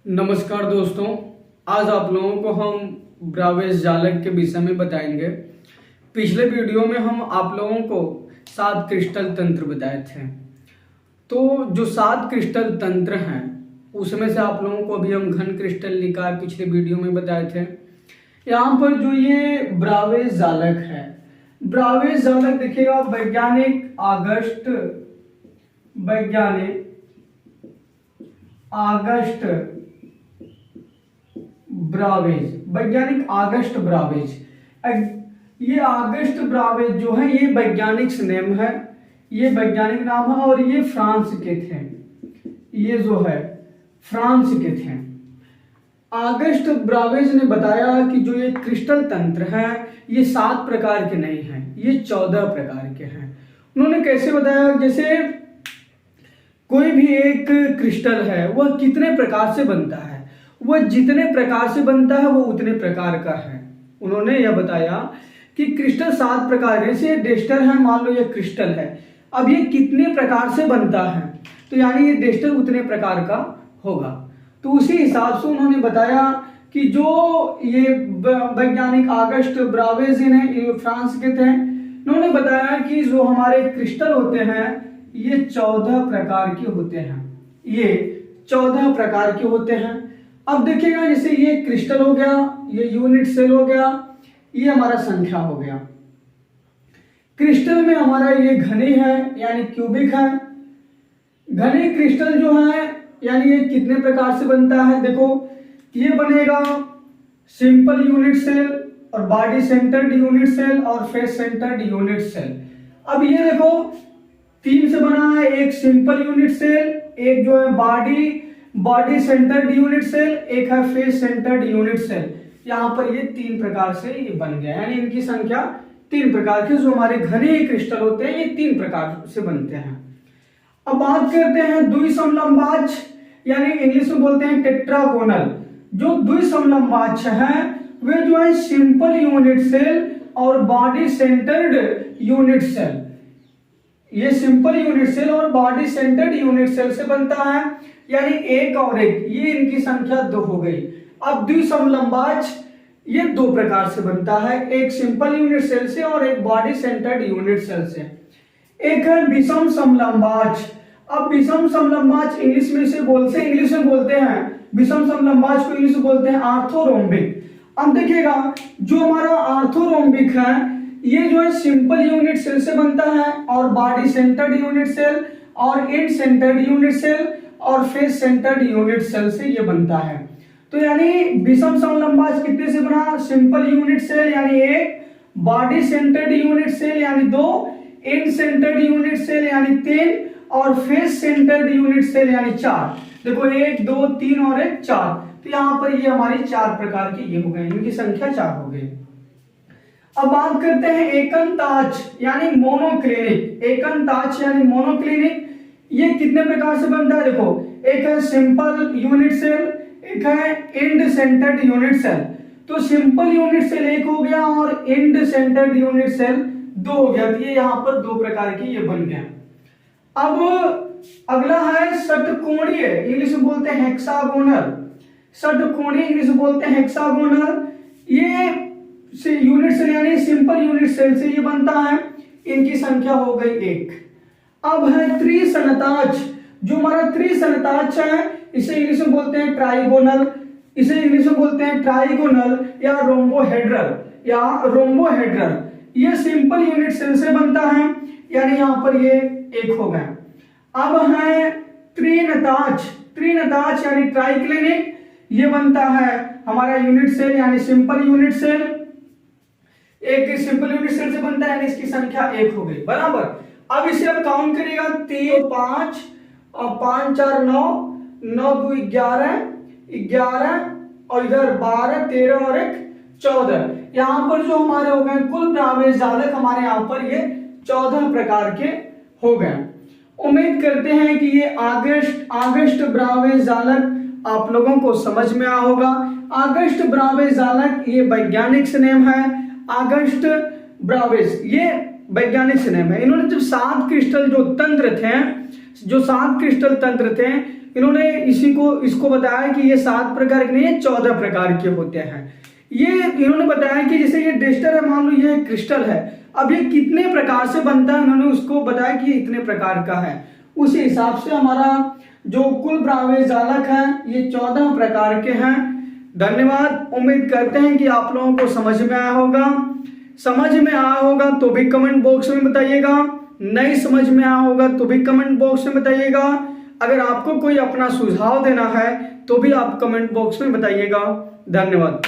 नमस्कार दोस्तों, आज आप लोगों को हम ब्रावेज जालक के विषय में बताएंगे। पिछले वीडियो में हम आप लोगों को 7 क्रिस्टल तंत्र बताए थे। तो जो 7 क्रिस्टल तंत्र हैं उसमें से आप लोगों को अभी हम घन क्रिस्टल निकाय पिछले वीडियो में बताए थे। यहाँ पर जो ये ब्रावेज जालक है, ब्रावेज जालक देखिएगा वैज्ञानिक आगस्ट ब्रावेज, ये आगस्ट ब्रावेज जो है ये वैज्ञानिक नेम है, ये वैज्ञानिक नाम है और ये फ्रांस के थे। ये जो है फ्रांस के थे। आगस्ट ब्रावेज ने बताया कि जो ये क्रिस्टल तंत्र हैं ये 7 प्रकार के नहीं हैं, ये 14 प्रकार के हैं। उन्होंने कैसे बताया, जैसे कोई भी एक क्रिस्टल है वह कितने प्रकार से बनता है, वह जितने प्रकार से बनता है वो उतने प्रकार का है। उन्होंने यह बताया कि क्रिस्टल 7 प्रकार के, जैसे डेस्टर है, मान लो ये क्रिस्टल है, अब ये कितने प्रकार से बनता है तो यानी ये डेस्टर उतने प्रकार का होगा। तो उसी हिसाब से उन्होंने बताया कि जो ये वैज्ञानिक आगस्ट ब्रावेज ने, ये फ्रांस के थे, उन्होंने बताया कि जो हमारे क्रिस्टल होते हैं ये 14 प्रकार के होते हैं, ये 14 प्रकार के होते हैं। अब देखिएगा, जैसे ये क्रिस्टल हो गया, ये यूनिट सेल हो गया, ये हमारा संख्या हो गया। क्रिस्टल में हमारा ये घनी है यानी क्यूबिक है। घनी क्रिस्टल जो है यानी ये कितने प्रकार से बनता है, देखो ये बनेगा सिंपल यूनिट सेल और बॉडी सेंटर्ड यूनिट सेल और फेस सेंटर्ड यूनिट सेल। अब ये देखो 3 से बना है, एक सिंपल यूनिट सेल, एक जो है बॉडी सेंटर्ड यूनिट सेल, एक है फेस सेंटर्ड यूनिट सेल। यहाँ पर ये 3 प्रकार से ये बन गया, यानी इनकी संख्या 3 प्रकार के जो हमारे घने क्रिस्टल होते हैं ये 3 प्रकार से बनते हैं। अब बात करते हैं द्विसमलंबाच, यानी इंग्लिश में बोलते हैं टेट्रागोनल। जो द्विसमलंबाच है वे जो है सिंपल यूनिट सेल और बॉडी सेंटर्ड यूनिट सेल, ये सिंपल यूनिट सेल और बॉडी सेंटर्ड यूनिट सेल से बनता है, यानी एक और एक, ये इनकी संख्या 2 हो गई। अब द्विसमलंबाच ये 2 प्रकार से बनता है, एक सिंपल यूनिट सेल से और एक बॉडी सेंटर्ड यूनिट सेल से। एक है विषम समलंबाच। अब विषम समलंबाच इंग्लिश में बोलते हैं, विषम समलंबाच को इंग्लिश में बोलते हैं आर्थोरोम्बिक। अब देखिएगा जो हमारा आर्थोरोम्बिक है ये जो है सिंपल यूनिट सेल से बनता है और बॉडी सेंटर्ड यूनिट सेल और एंड सेंटर्ड यूनिट सेल और फेस सेंटर्ड यूनिट सेल से ये बनता है। तो यानी विषम समलंबाच कितने से बना, सिंपल यूनिट सेल यानी 1, बॉडी सेंटर्ड यूनिट सेल यानी 2, एंड सेंटर्ड यूनिट सेल यानी 3 और फेस सेंटर्ड यूनिट सेल यानी 4। देखो 1 2 3 और 1 4, तो यहाँ पर ये हमारी 4 प्रकार की ये हो गए, इनकी संख्या 4 हो गई। अब बात करते हैं एकंताच यानी मोनोक्लिनिक। एकंताच यानी मोनोक्लिनिक, ये कितने प्रकार से बनता है, देखो एक है सिंपल यूनिट सेल, एक है एंड सेंटर्ड यूनिट सेल। तो सिंपल यूनिट सेल 1 हो गया और एंड सेंटर्ड यूनिट सेल 2 हो गया, तो ये यहाँ पर 2 प्रकार की ये बन गया। अब अगला है षटकोणीय, इंग्लिश में बोलते हैं हेक्सागोनल। षटकोणीय इंग्लिश में बोलते हैं हेक्सागोनल। ये यूनिट सेल यानी सिंपल यूनिट सेल से ये बनता है, इनकी संख्या हो गई 1। अब है त्रिसनताच, जो हमारा त्रिसनताच है इसे इंग्लिश में बोलते हैं ट्राइगोनल, इसे इंग्लिश में बोलते हैं ट्राइगोनल या रोम्बोहेड्रल। ये सिंपल यूनिट सेल से बनता है, यानी यहाँ पर ये 1 हो गया। अब है त्रिनताच यानी ट्राइक्लिनिक, ये बनता है हमारा यूनिट सेल यानी सिंपल यूनिट सेल, एक सिंपल यूनिट सेल से बनता है, यानी इसकी संख्या 1 हो गई, बराबर। अब इसे आप काउंट करिएगा, 3 5 और 5 4 9, 9 2 11 और इधर 12 13 और 1 14। यहाँ पर जो हमारे हो गए कुल ब्रावेज जालक हमारे यहाँ पर ये 14 प्रकार के हो गए। उम्मीद करते हैं कि ये आगस्ट ब्रावेज जालक आप लोगों को समझ में आया होगा। आगस्ट ब्रावेज जालक ये वैज्ञानिक नेम है, आगस्ट ब्रावेज ये वैज्ञानिक नेम है। इन्होंने जब 7 क्रिस्टल जो 7 क्रिस्टल तंत्र थे इन्होंने इसको बताया कि ये 7 प्रकार के नहीं, ये 14 प्रकार के होते हैं। ये इन्होंने बताया कि जैसे ये डेस्टर है, मान लो ये क्रिस्टल है, अब ये कितने प्रकार से बनता है, उन्होंने उसको बताया कि इतने प्रकार का है। उसी हिसाब से हमारा जो कुल ब्राह्वे जालक है ये 14 प्रकार के हैं। धन्यवाद। उम्मीद करते हैं कि आप लोगों को समझ में आया होगा। समझ में आया होगा तो भी कमेंट बॉक्स में बताइएगा, नहीं समझ में आया होगा तो भी कमेंट बॉक्स में बताइएगा। अगर आपको कोई अपना सुझाव देना है तो भी आप कमेंट बॉक्स में बताइएगा। धन्यवाद।